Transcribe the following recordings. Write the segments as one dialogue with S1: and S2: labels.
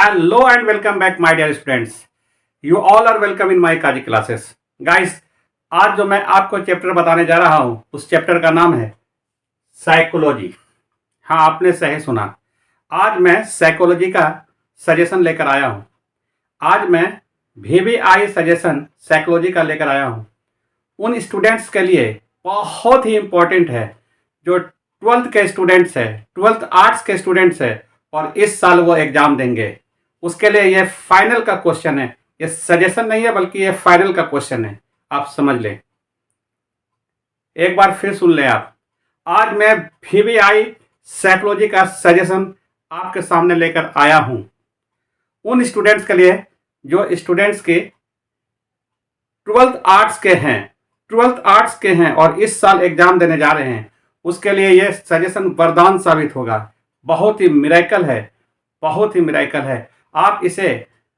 S1: Hello and welcome back my dear students. You all are welcome in my Kaji classes. Guys, आज जो मैं आपको chapter बताने जा रहा हूँ उस चैप्टर का नाम है साइकोलॉजी। हाँ, आपने सही सुना। आज मैं साइकोलॉजी का सजेशन लेकर आया हूँ। आज मैं VBI सजेशन साइकोलॉजी का लेकर आया हूँ उन स्टूडेंट्स के लिए बहुत ही इम्पोर्टेंट है जो 12th के स्टूडेंट्स है, 12th आर्ट्स के स्टूडेंट्स है और इस साल वो एग्जाम देंगे। उसके लिए ये फाइनल का क्वेश्चन है, ये सजेशन नहीं है बल्कि ये फाइनल का क्वेश्चन है। आप समझ लें, एक बार फिर सुन लें आप। आज मैं VBI साइकोलॉजी का सजेशन आपके सामने लेकर आया हूं उन स्टूडेंट्स के लिए जो स्टूडेंट्स के 12th आर्ट्स के हैं, 12th आर्ट्स के हैं और इस साल एग्जाम देने जा रहे हैं। उसके लिए ये सजेशन वरदान साबित होगा। बहुत ही मिरेकल है, बहुत ही मिरेकल है। आप इसे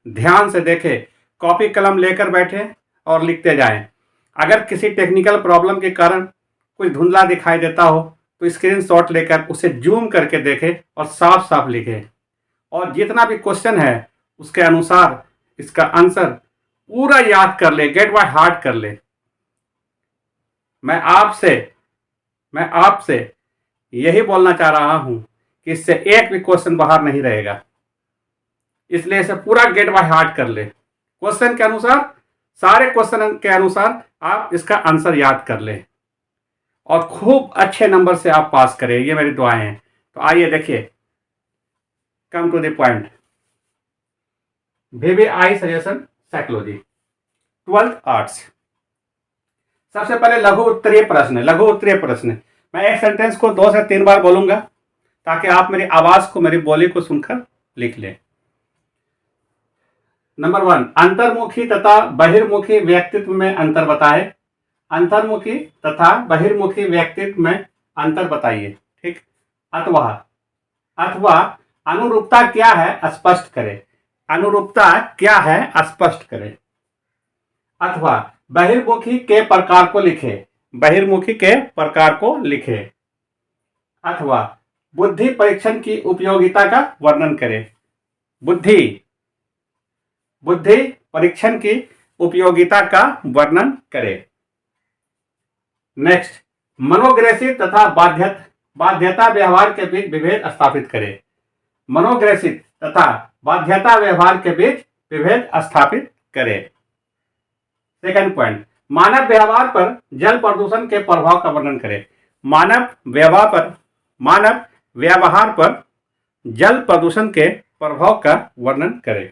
S1: ध्यान से देखें, कॉपी कलम लेकर बैठे और लिखते जाएं। अगर किसी टेक्निकल प्रॉब्लम के कारण कुछ धुंधला दिखाई देता हो तो स्क्रीनशॉट लेकर उसे जूम करके देखें और साफ साफ लिखें। और जितना भी क्वेश्चन है उसके अनुसार इसका आंसर पूरा याद कर ले, गेट बाय हार्ट कर ले। मैं आपसे यही बोलना चाह रहा हूं कि इससे एक भी क्वेश्चन बाहर नहीं रहेगा, इसलिए इसे पूरा गेट बाय हार्ट कर ले। क्वेश्चन के अनुसार, सारे क्वेश्चन के अनुसार आप इसका आंसर याद कर ले और खूब अच्छे नंबर से आप पास करें, ये मेरी दुआएं हैं। तो आइए देखिए, come to the point. VBI suggestion psychology 12th arts. सबसे पहले लघु उत्तरीय प्रश्न। मैं एक सेंटेंस को 2 से 3 बार बोलूंगा ताकि आप मेरी आवाज को, मेरी बोली को सुनकर लिख लें। नंबर 1, अंतर्मुखी तथा बहिर्मुखी व्यक्तित्व में अंतर बताएं। अंतर्मुखी तथा बहिर्मुखी व्यक्तित्व में अंतर बताइए। ठीक। अथवा अनुरूपता क्या है स्पष्ट करें। अनुरूपता क्या है स्पष्ट करें। अथवा बहिर्मुखी के प्रकार को लिखें। बहिर्मुखी के प्रकार को लिखें। अथवा बुद्धि परीक्षण की उपयोगिता का वर्णन करें। बुद्धि परीक्षण की उपयोगिता का वर्णन करें। नेक्स्ट, मनोग्रसित तथा बाध्यता व्यवहार के बीच विभेद स्थापित करें। मनोग्रसित तथा बाध्यता व्यवहार के बीच विभेद स्थापित करें। सेकंड पॉइंट, मानव व्यवहार पर जल प्रदूषण के प्रभाव का वर्णन करें। मानव व्यवहार पर जल प्रदूषण के प्रभाव का वर्णन करें।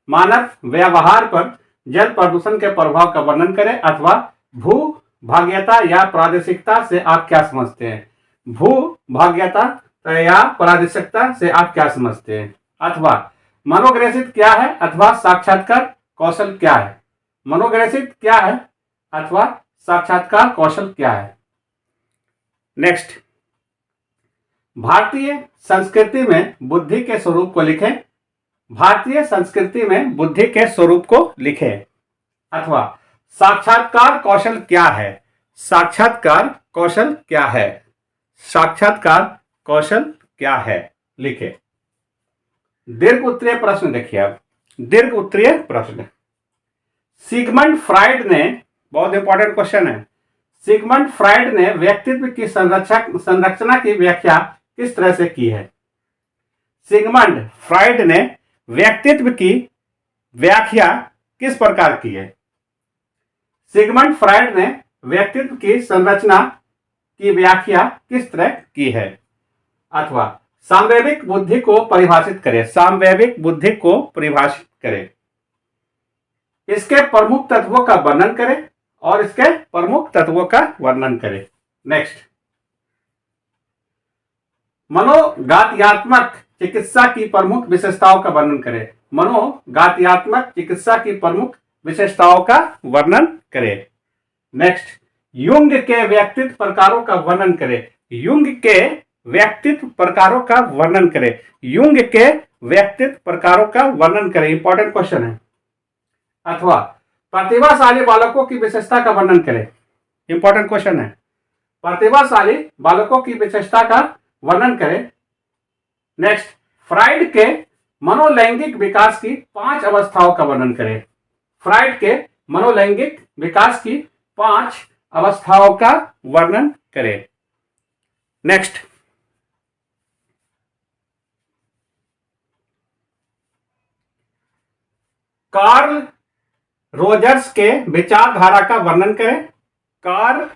S1: मानव व्यवहार पर जल प्रदूषण के प्रभाव का वर्णन करें। अथवा भूभाग्यता या प्रादेशिकता से आप क्या समझते हैं। भूभाग्यता या प्रादेशिकता से आप क्या समझते हैं। अथवा मनोग्रसित क्या है अथवा साक्षात्कार कौशल क्या है। मनोग्रसित क्या है अथवा साक्षात्कार कौशल क्या है। नेक्स्ट, भारतीय संस्कृति में बुद्धि के स्वरूप को लिखें। भारतीय संस्कृति में बुद्धि के स्वरूप को लिखें। अथवा साक्षात्कार कौशल क्या है। साक्षात्कार कौशल क्या है। साक्षात्कार कौशल क्या है लिखें। दीर्घ उत्तरीय प्रश्न देखिए। अब दीर्घ उत्तरीय प्रश्न। सिगमंड फ्राइड ने, बहुत इंपॉर्टेंट क्वेश्चन है, सिगमंड फ्राइड ने व्यक्तित्व की संरचना की व्याख्या किस तरह से की है। सिगमंड फ्राइड ने व्यक्तित्व की व्याख्या किस प्रकार की है। सिगमंड फ्राइड ने व्यक्तित्व की संरचना की व्याख्या किस तरह की है। अथवा सांवेगिक बुद्धि को परिभाषित करें। सांवेगिक बुद्धि को परिभाषित करें। इसके प्रमुख तत्वों का वर्णन करें और इसके प्रमुख तत्वों का वर्णन करें। नेक्स्ट, मनोगात्यात्मक चिकित्सा की प्रमुख विशेषताओं का वर्णन करें। मनोगात्यात्मक चिकित्सा की प्रमुख विशेषताओं का वर्णन करें। नेक्स्ट, युंग के व्यक्तित्व प्रकारों का वर्णन करें। युंग के व्यक्तित्व प्रकारों का वर्णन करें। युंग के व्यक्तित्व प्रकारों का वर्णन करें। इंपॉर्टेंट क्वेश्चन है। अथवा प्रतिभाशाली बालकों की विशेषता का वर्णन करें। इंपॉर्टेंट क्वेश्चन है। प्रतिभाशाली बालकों की विशेषता का वर्णन करें। नेक्स्ट, फ्राइड के मनोलैंगिक विकास की 5 अवस्थाओं का वर्णन करें। फ्राइड के मनोलैंगिक विकास की 5 अवस्थाओं का वर्णन करें। नेक्स्ट, कार्ल रोजर्स के विचारधारा का वर्णन करें। कार्ल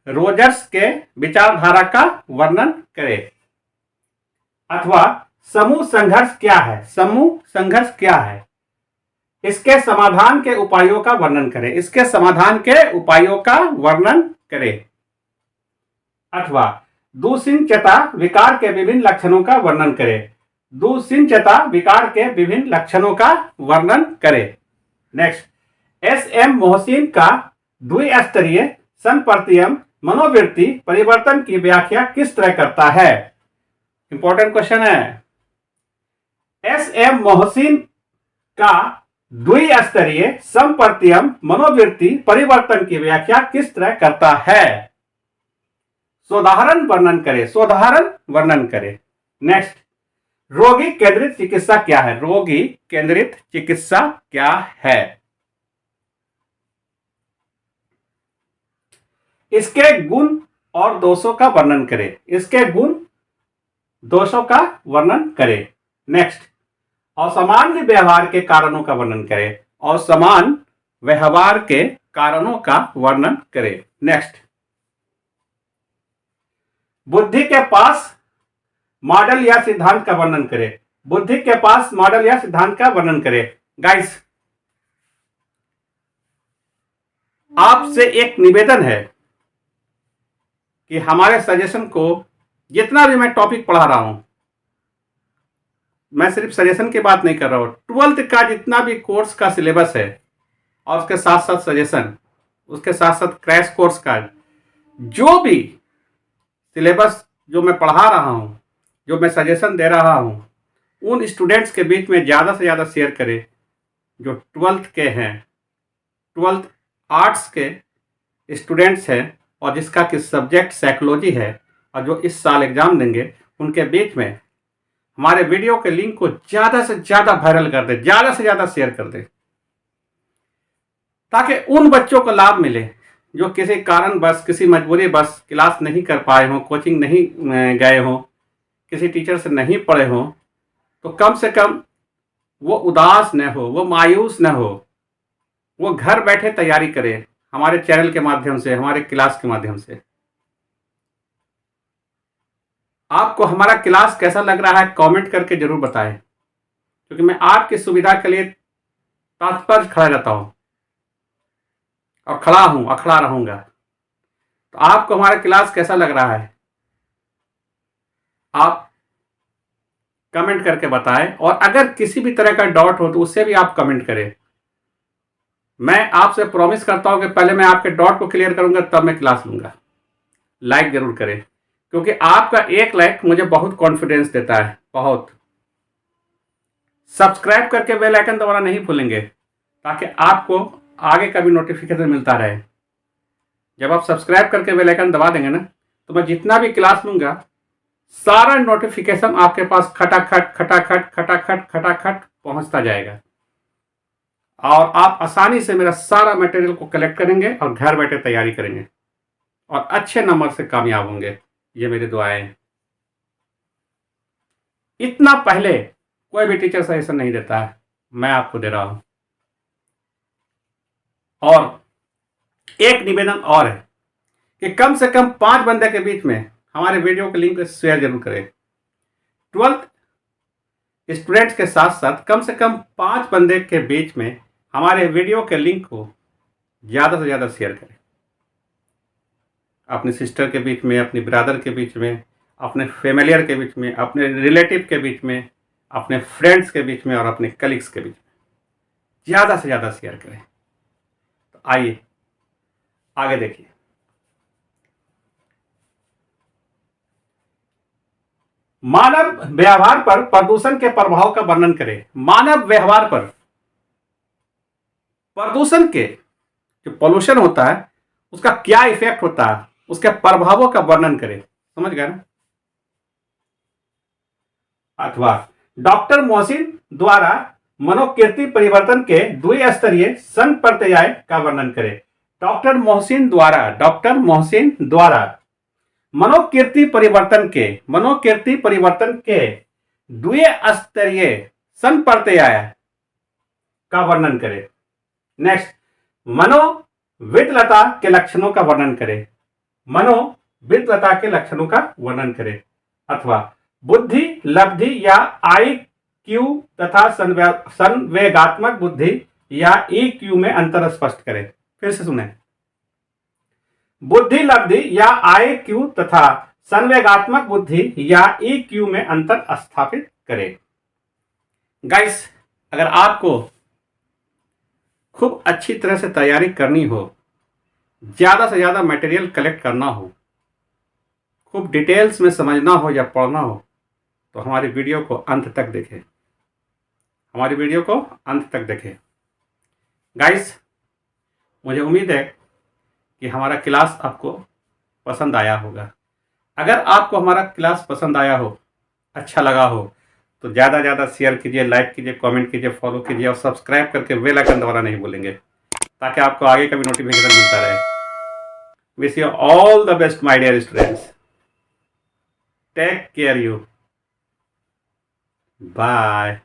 S1: रोजर्स के विचारधारा का वर्णन करें। अथवा समूह संघर्ष क्या है? समूह संघर्ष क्या है? इसके समाधान के उपायों का वर्णन करें। इसके समाधान के उपायों का वर्णन करें। अथवा दुश्चिंतता विकार के विभिन्न लक्षणों का वर्णन करें। दुश्चिंतता विकार के विभिन्न लक्षणों का वर्णन करें। Next, SM. मोहसिन का द्विस्तरीय संपर्तियम मनोवृत्ति परिवर्तन की व्याख्या किस तरह करता है? इंपॉर्टेंट क्वेश्चन है। एस.एम. मोहसिन का द्विस्तरीय संपर्तियम मनोवृत्ति परिवर्तन की व्याख्या किस तरह करता है? सोदाहरण वर्णन करें। सोदाहरण वर्णन करें। नेक्स्ट, रोगी केंद्रित चिकित्सा क्या है? रोगी केंद्रित चिकित्सा क्या है? इसके गुण और दोषों का वर्णन करें। इसके गुण दोषों का वर्णन करें। नेक्स्ट, असामान्य व्यवहार के कारणों का वर्णन करें। असामान्य व्यवहार के कारणों का वर्णन करें। नेक्स्ट, बुद्धि के पास मॉडल या सिद्धांत का वर्णन करें। बुद्धि के पास मॉडल या सिद्धांत का वर्णन करें। गाइस, आपसे एक निवेदन है कि हमारे सजेशन को, जितना भी मैं टॉपिक पढ़ा रहा हूं, मैं सिर्फ सजेशन की बात नहीं कर रहा हूं, 12th का जितना भी कोर्स का सिलेबस है और उसके साथ साथ सजेशन, उसके साथ साथ क्रैश कोर्स का जो भी सिलेबस जो मैं पढ़ा रहा हूं, जो मैं सजेशन दे रहा हूं, उन स्टूडेंट्स के बीच में ज़्यादा से ज़्यादा शेयर करें जो 12th के हैं, 12th आर्ट्स के स्टूडेंट्स हैं और जिसका कि सब्जेक्ट साइकोलॉजी है और जो इस साल एग्जाम देंगे, उनके बीच में हमारे वीडियो के लिंक को ज़्यादा से ज़्यादा वायरल कर दे, ज़्यादा से ज़्यादा शेयर कर दे, ताकि उन बच्चों को लाभ मिले जो किसी कारण बस, किसी मजबूरी बस क्लास नहीं कर पाए हों, कोचिंग नहीं गए हों, किसी टीचर से नहीं पढ़े हों, तो कम से कम वो उदास न हो, वो मायूस न हो, वो घर बैठे तैयारी करे हमारे चैनल के माध्यम से, हमारे क्लास के माध्यम से। आपको हमारा क्लास कैसा लग रहा है कमेंट करके जरूर बताएं, क्योंकि मैं आपकी सुविधा के लिए तत्पर खड़ा रहता हूं और खड़ा हूं, अखड़ा रहूंगा। तो आपको हमारा क्लास कैसा लग रहा है आप कमेंट करके बताएं, और अगर किसी भी तरह का डाउट हो तो उससे भी आप कमेंट करें। मैं आपसे प्रॉमिस करता हूं कि पहले मैं आपके डाउट को क्लियर करूंगा, तब मैं क्लास लूंगा। लाइक जरूर करें, क्योंकि आपका एक लाइक मुझे बहुत कॉन्फिडेंस देता है, बहुत। सब्सक्राइब करके बेल आइकन दबाना नहीं भूलेंगे, ताकि आपको आगे का भी नोटिफिकेशन मिलता रहे। जब आप सब्सक्राइब करके बेल आइकन दबा देंगे ना, तो मैं जितना भी क्लास लूंगा सारा नोटिफिकेशन आपके पास खटाखट खटाखट खटाखट खटाखट पहुंचता जाएगा, और आप आसानी से मेरा सारा मटेरियल को कलेक्ट करेंगे और घर बैठे तैयारी करेंगे और अच्छे नंबर से कामयाब होंगे। ये मेरी दुआएं हैं। इतना पहले कोई भी टीचर सजेशन नहीं देता है, मैं आपको दे रहा हूं। और एक निवेदन और है कि कम से कम 5 बंदे के बीच में हमारे वीडियो के लिंक को शेयर जरूर करें। 12th स्टूडेंट्स के साथ साथ कम से कम 5 बंदे के बीच में हमारे वीडियो के लिंक को ज़्यादा से ज़्यादा शेयर करें। अपने सिस्टर के बीच में, अपनी ब्रदर के बीच में, अपने फैमिलियर के बीच में, अपने रिलेटिव के बीच में, अपने फ्रेंड्स के बीच में और अपने कलीग्स के बीच में ज़्यादा से ज़्यादा शेयर करें। तो आइए आगे देखिए। मानव व्यवहार पर प्रदूषण के प्रभाव का वर्णन करें। मानव व्यवहार पर प्रदूषण के, जो पोल्यूशन होता है उसका क्या इफेक्ट होता है, उसके प्रभावों का वर्णन करें। समझ गए ना? अथवा डॉक्टर मोहसिन द्वारा मनोकीर्ति परिवर्तन के द्विस्तरीय संप्रत्यय का वर्णन करें। डॉक्टर मोहसिन द्वारा मनोकीर्ति परिवर्तन के द्विस्तरीय संप्रत्यय का वर्णन करें। नेक्स्ट, मनोविद्वता के लक्षणों का वर्णन करें। मनोविद्वता के लक्षणों का वर्णन करें। अथवा बुद्धि लब्धि या IQ तथा संवेगात्मक बुद्धि या EQ में अंतर स्पष्ट करें। फिर से सुने, बुद्धि लब्धि या IQ तथा संवेगात्मक बुद्धि या EQ में अंतर स्थापित करें। गाइस, अगर आपको खूब अच्छी तरह से तैयारी करनी हो, ज़्यादा से ज़्यादा मटेरियल कलेक्ट करना हो, खूब डिटेल्स में समझना हो या पढ़ना हो, तो हमारी वीडियो को अंत तक देखें। गाइस, मुझे उम्मीद है कि हमारा क्लास आपको पसंद आया होगा। अगर आपको हमारा क्लास पसंद आया हो, अच्छा लगा हो, तो ज़्यादा से ज़्यादा शेयर कीजिए, लाइक कीजिए, कमेंट कीजिए, फॉलो कीजिए और सब्सक्राइब करके बेल आइकन दबाना नहीं भूलेंगे, ताकि आपको आगे का भी नोटिफिकेशन मिलता रहे। Wish you all the best my dear students. Take care you. Bye.